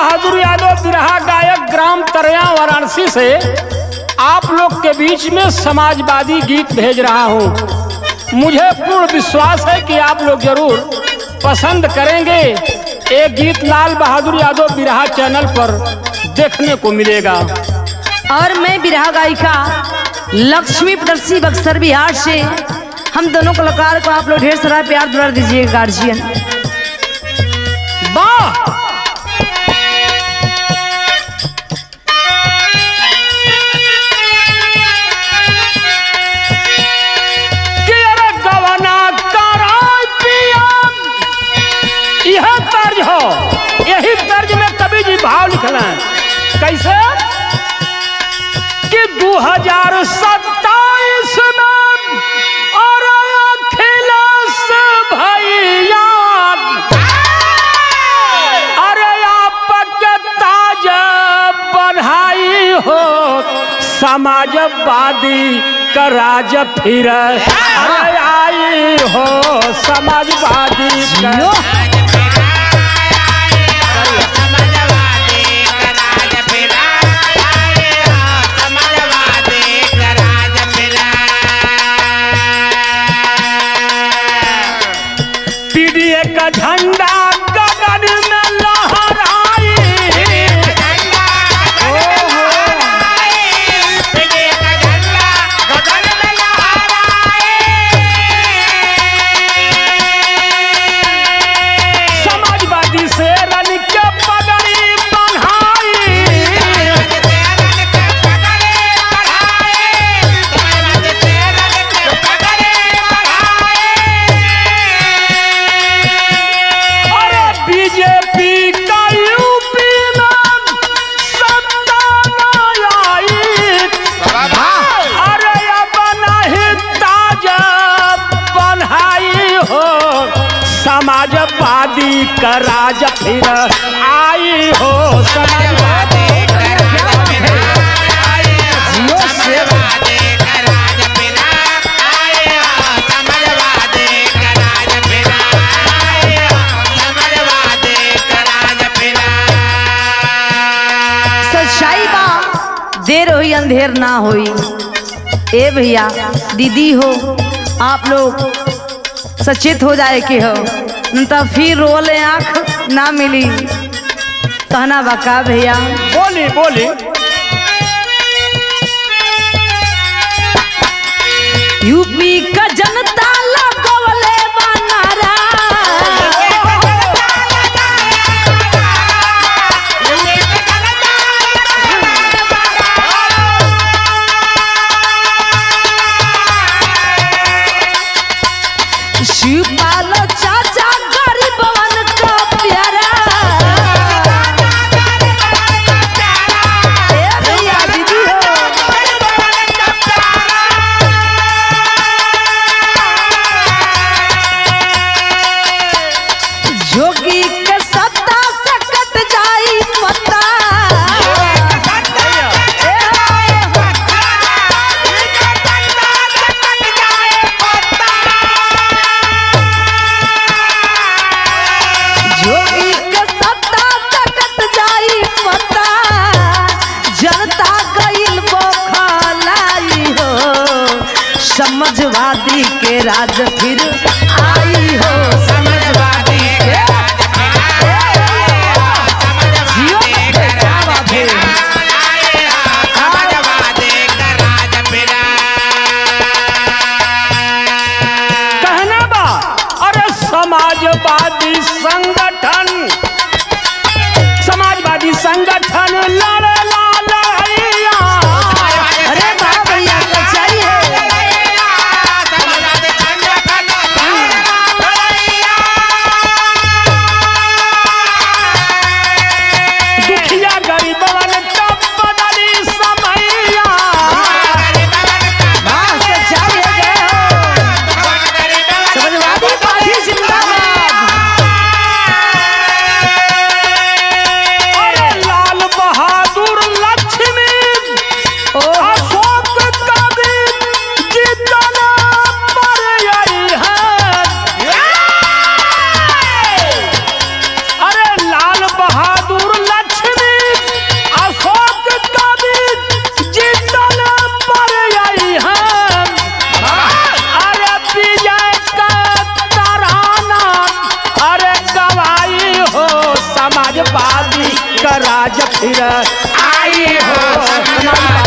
बहादुर यादव बिरहा गायक ग्राम तरया वाराणसी से आप लोग के बीच में समाजवादी गीत भेज रहा हूँ। मुझे पूर्ण विश्वास है कि आप लोग जरूर पसंद करेंगे। एक गीत लाल बहादुर यादव बिरहा चैनल पर देखने को मिलेगा। और मैं बिरहा गायिका लक्ष्मी प्रदर्शी बक्सर बिहार से हम दोनों कलाकार को आप लोग ढेर सारा प्यार दुलार दीजिएगा गार्जियन। वाह यही तर्ज में कवि जी भाव लिखना है। कैसे कि 2027 में और अखिलेश भैया अरे आपके ताज बढ़ाई हो समाजवादी का राज फिर अरे आई हो समाजवादी का का झंडा गगन में लहराई समाजवादी से रन के पगड़ी बन्हाई बीजेपी का यूपी में सत्ता न आई अरे अब नहीं ताजा बन्हाई हो समाजवादी का राज फिर आई हो समाजवादी देर हुई अंधेर ना हुई। ए भैया दीदी हो आप लोग सचेत हो जाए के हो न तो फिर रोले आँख ना मिली कहना बका भैया। बोली बोली यूपी का जनता लगवले बनारा शिवपालो चाचा गरीबवन का प्यारा भैया दीदी हो जोगी के सत्ता से कट जाई पता समाजवादी के राज फिर आई हो समाजवादी के राज कहना बा अरे समाजवादी संगठन लड़े अरे बाबा भैया सच्चाई है आज फिर आई हो समाज